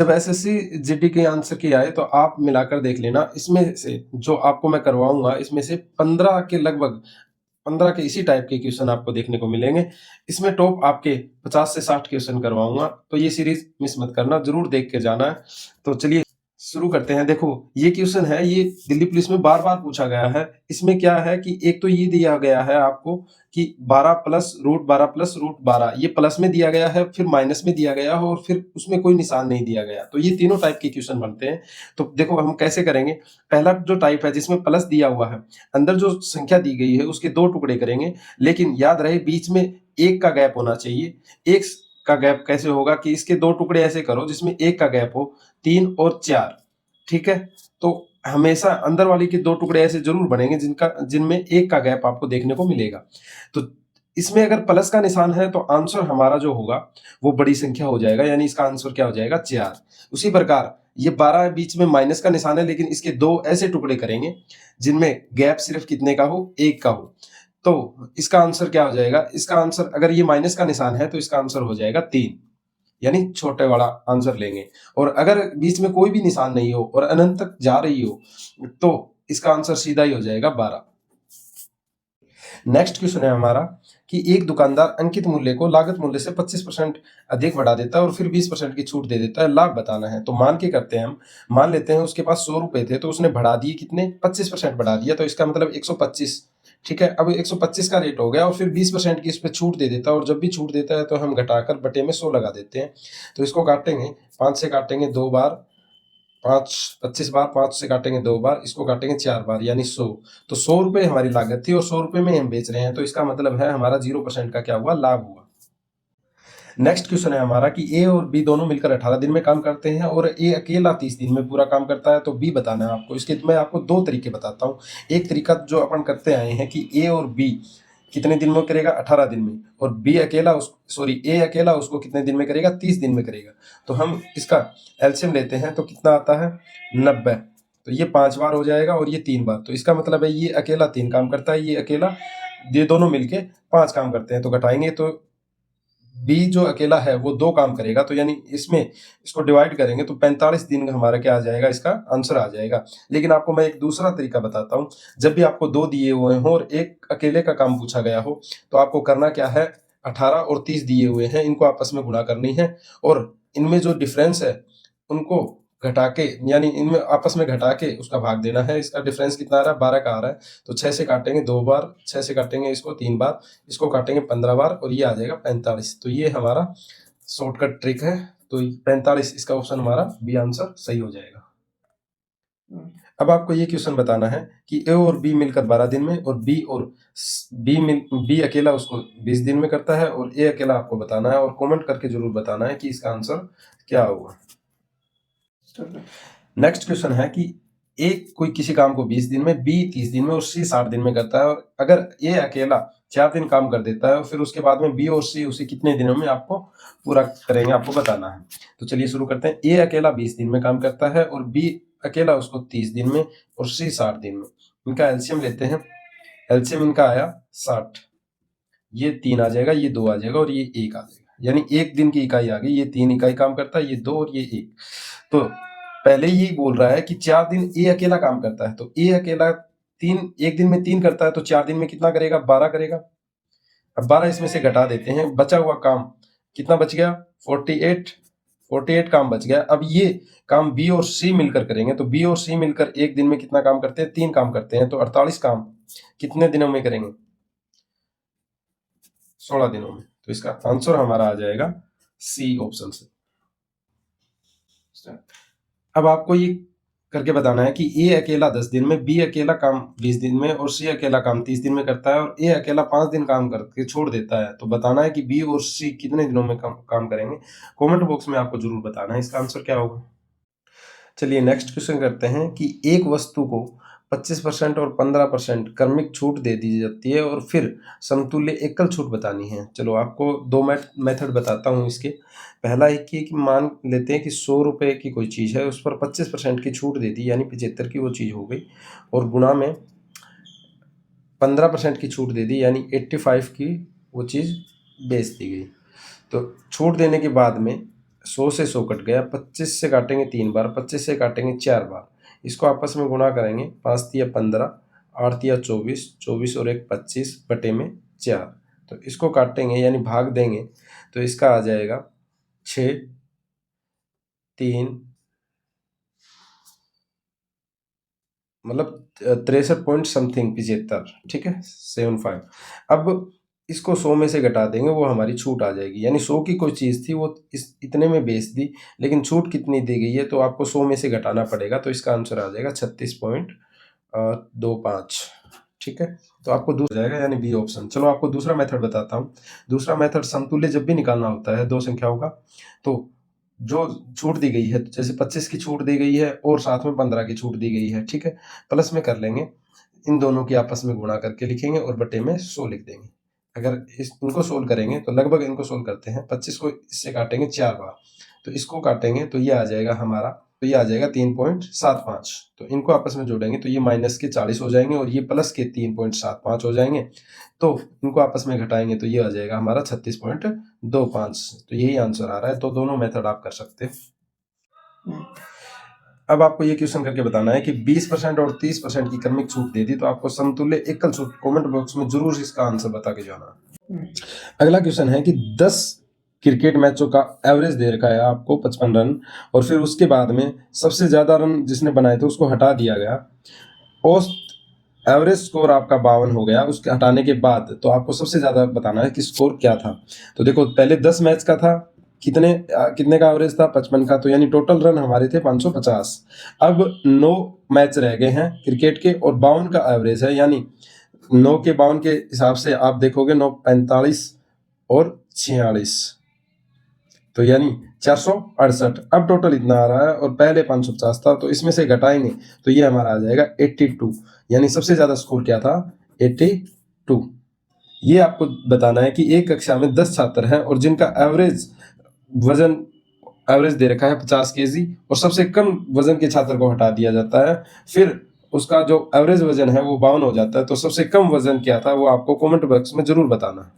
जब SSC GD के answer की आए तो आप मिलाकर देख लेना, इसमें से जो आपको मैं करवाऊंगा इसमें से 15 के लगभग 15 के इसी टाइप के क्वेश्चन आपको देखने को मिलेंगे। इसमें टॉप आपके 50 से 60 क्वेश्चन करवाऊंगा, तो ये सीरीज मिस मत करना, जरूर देख के जाना है। तो चलिए शुरू करते हैं। देखो ये क्वेश्चन है, ये दिल्ली पुलिस में बार बार पूछा गया है। इसमें क्या है कि एक तो ये दिया गया है आपको कि 12 प्लस रूट 12 प्लस रूट 12, ये प्लस में दिया गया है, फिर माइनस में दिया गया है, और फिर उसमें कोई निशान नहीं दिया गया। तो ये तीनों टाइप के क्वेश्चन बनते हैं। तो देखो हम कैसे करेंगे। पहला जो टाइप है जिसमें प्लस दिया हुआ है, अंदर जो संख्या दी गई है उसके 2 टुकड़े करेंगे, लेकिन याद रहे बीच में 1 का गैप होना चाहिए। 1 का गैप कैसे होगा कि इसके 2 टुकड़े ऐसे करो जिसमें 1 का गैप हो, 3 और 4। ठीक है, तो हमेशा अंदर वाली के 2 टुकड़े ऐसे जरूर बनेंगे जिनमें 1 का गैप आपको देखने को मिलेगा। तो इसमें अगर प्लस का निशान है तो आंसर हमारा जो होगा वो बड़ी संख्या हो जाएगा, यानी इसका आंसर क्या हो जाएगा 4। उसी प्रकार ये 12 बीच में माइनस का निशान है, लेकिन इसके 2 ऐसे टुकड़े करेंगे जिनमें गैप सिर्फ कितने का हो, 1 का हो। तो इसका आंसर क्या हो जाएगा, इसका आंसर अगर ये माइनस का निशान है तो इसका आंसर हो जाएगा 3, यानी छोटे वाला आंसर लेंगे। और अगर बीच में कोई भी निशान नहीं हो और अनंत तक जा रही हो तो इसका आंसर सीधा ही हो जाएगा 12। नेक्स्ट क्वेश्चन है हमारा कि एक दुकानदार अंकित मूल्य को लागत मूल्य से 25% अधिक बढ़ा देता है और फिर 20% की छूट दे देता है, लाभ बताना है। तो मान के करते हैं हम, मान लेते हैं उसके पास 100 रुपए थे तो उसने बढ़ा दिए कितने, 25% बढ़ा दिया, तो इसका मतलब 125। ठीक है, अब 125 का रेट हो गया और फिर 20% की इस पे छूट दे देता है, और जब भी छूट देता है तो हम घटाकर बटे में 100 लगा देते हैं। तो इसको काटेंगे, 5 से काटेंगे 2 बार, 5 25 बार, 5 से काटेंगे 2 बार, इसको काटेंगे 4 बार, यानी 100। तो 100 रुपए हमारी लागत थी और 100 रुपए में हम बेच रहे हैं, तो इसका मतलब है हमारा 0% का क्या हुआ, लाभ हुआ। नेक्स्ट क्वेश्चन है हमारा कि ए और बी दोनों मिलकर 18 दिन में काम करते हैं और ए अकेला 30 दिन में पूरा काम करता है, तो बी बताना है आपको। इसके मैं आपको 2 तरीके बताता हूँ। एक तरीका जो अपन करते आए हैं कि ए और बी कितने दिन में करेगा, 18 दिन में, और बी अकेला ए अकेला उसको कितने दिन में करेगा, 30 दिन में करेगा। तो हम इसका एलसीएम लेते हैं तो कितना आता है, 90। तो ये 5 बार हो जाएगा और ये 3 बार, तो इसका मतलब है ये अकेला 3 काम करता है, ये अकेला, ये दोनों मिलके 5 काम करते हैं। तो घटाएंगे तो बी जो अकेला है वो 2 काम करेगा, तो यानी इसमें इसको डिवाइड करेंगे तो 45 दिन हमारा क्या आ जाएगा, इसका आंसर आ जाएगा। लेकिन आपको मैं एक दूसरा तरीका बताता हूँ। जब भी आपको 2 दिए हुए हों और एक अकेले का काम पूछा गया हो तो आपको करना क्या है, 18 और 30 दिए हुए हैं, इनको आपस में गुणा करनी है, और इनमें जो डिफरेंस है उनको घटा के, यानी इनमें आपस में घटा के उसका भाग देना है। इसका डिफरेंस कितना आ रहा है, 12 का आ रहा है, तो 6 से काटेंगे 2 बार, 6 से काटेंगे इसको 3 बार, इसको काटेंगे 15 बार, और ये आ जाएगा 45। तो ये हमारा शॉर्टकट ट्रिक है। तो 45 इसका ऑप्शन हमारा बी आंसर सही हो जाएगा। अब आपको ये क्वेश्चन बताना है कि ए और बी मिलकर 12 दिन में, और बी अकेला उसको 20 दिन में करता है, और ए अकेला आपको बताना है, और कमेंट करके जरूर बताना है कि इसका आंसर क्या होगा। नेक्स्ट क्वेश्चन है कि ए कोई किसी काम को 20 दिन में, बी 30 दिन में और सी 60 दिन में करता है, और अगर ए अकेला 4 दिन काम कर देता है और फिर उसके बाद में बी और सी उसे कितने दिनों में आपको पूरा करेंगे, आपको बताना है। तो चलिए शुरू करते हैं। ए अकेला 20 दिन में काम करता है और बी अकेला उसको 30 दिन में और सी 60 दिन में। इनका एलसीएम लेते हैं। एलसीएम इनका आया 60, ये 3 आ जाएगा, ये 2 आ जाएगा और ये 1 आ जाएगा, यानी 1 दिन की इकाई आ गई। ये 3 इकाई काम करता है, ये 2 और ये 1। तो पहले ही बोल रहा है कि 4 दिन ए अकेला काम करता है, तो ए अकेला 3 एक दिन में 3 करता है, तो 4 दिन में कितना करेगा, 12 करेगा। अब 12 इसमें से घटा देते हैं, बचा हुआ काम कितना बच गया, 48 काम बच गया। अब ये काम बी और सी मिलकर करेंगे, तो बी और सी मिलकर एक दिन में कितना काम करते हैं, 3 काम करते हैं, तो 48 काम कितने दिनों में करेंगे, 16 दिनों में। तो इसका आंसर हमारा आ जाएगा सी ऑप्शन से। अब आपको ये करके बताना है कि ए अकेला 10 दिन में, बी अकेला काम 20 दिन में और सी अकेला काम 30 दिन में करता है, और ए अकेला 5 दिन काम करके छोड़ देता है। तो बताना है कि बी और सी कितने दिनों में काम करेंगे। कमेंट बॉक्स में आपको जरूर बताना है इसका आंसर क्या होगा। चलिए नेक्स्ट क्वेश्चन करते हैं कि एक वस्तु को 25% और 15% क्रमिक छूट दे दी जाती है और फिर समतुल्य एकल छूट बतानी है। चलो आपको 2 मेथड बताता हूँ इसके। पहला एक ये कि मान लेते हैं कि 100 रुपये की कोई चीज़ है, उस पर 25% की छूट दे दी, यानी 75 की वो चीज़ हो गई, और गुणा में 15% की छूट दे दी, यानी 85 की वो चीज़ बेच दी गई। तो छूट देने के बाद में 100 से 100 कट गया, 25 से काटेंगे 3 बार, 25 से काटेंगे 4 बार, इसको आपस में गुणा करेंगे, 5 तिया 15, 8 तिया 24, 24 और 1 25 बटे में 4, तो इसको काटेंगे यानी भाग देंगे तो इसका आ जाएगा 6 3 मतलब 63 पॉइंट समथिंग 75, ठीक है 75। अब इसको 100 में से घटा देंगे, वो हमारी छूट आ जाएगी, यानी 100 की कोई चीज़ थी वो इस इतने में बेच दी, लेकिन छूट कितनी दी गई है तो आपको 100 में से घटाना पड़ेगा, तो इसका आंसर आ जाएगा 36.25, ठीक है। तो आपको दूसरा जाएगा यानी बी ऑप्शन। चलो आपको दूसरा मेथड बताता हूँ। दूसरा मेथड समतुल्य जब भी निकालना होता है दो संख्याओं का, तो जो छूट दी गई है, जैसे 25 की छूट दी गई है और साथ में 15 की छूट दी गई है, ठीक है, प्लस में कर लेंगे, इन दोनों की आपस में गुणा करके लिखेंगे और बटे में 100 लिख देंगे। अगर इनको सोल्व करेंगे तो लगभग इनको सोल्व करते हैं, 25 को इससे काटेंगे 4 बार, तो इसको काटेंगे तो ये आ जाएगा हमारा, तो ये आ जाएगा 3.75, तो इनको आपस में जोड़ेंगे तो ये माइनस के 40 हो जाएंगे और ये प्लस के 3.75 हो जाएंगे, तो इनको आपस में घटाएंगे तो ये आ जाएगा हमारा 36.25, तो यही आंसर आ रहा है। तो दोनों मेथड आप कर सकते हैं। अब आपको ये क्वेश्चन करके बताना है कि 20% और 30% की क्रमिक छूट दे दी, तो आपको समतुल्य एकल छूट कमेंट बॉक्स में जरूर इसका आंसर बता के जाना। अगला क्वेश्चन है कि 10 क्रिकेट मैचों का एवरेज दे रखा है आपको 55 रन, और फिर उसके बाद में सबसे ज्यादा रन जिसने बनाए थे उसको हटा दिया गया, औसत एवरेज स्कोर आपका 52 हो गया उसके हटाने के बाद, तो आपको सबसे ज्यादा बताना है कि स्कोर क्या था। तो देखो पहले 10 मैच का था, कितने का एवरेज था 55 का, तो यानी टोटल रन हमारे थे 550। अब 9 मैच रह गए हैं क्रिकेट के और 52 का एवरेज है, यानी 9 के 52 के हिसाब से आप देखोगे 9 45 और 46, तो यानी 468। अब टोटल इतना आ रहा है और पहले 550 था, तो इसमें से घटाएंगे तो ये हमारा आ जाएगा 82, यानी सबसे ज्यादा स्कोर क्या था 82। ये आपको बताना है कि एक कक्षा में 10 छात्र हैं और जिनका एवरेज दे रखा है 50 केजी, और सबसे कम वजन के छात्र को हटा दिया जाता है, फिर उसका जो एवरेज वजन है वो 52 हो जाता है, तो सबसे कम वजन क्या था वो आपको कमेंट बॉक्स में जरूर बताना है।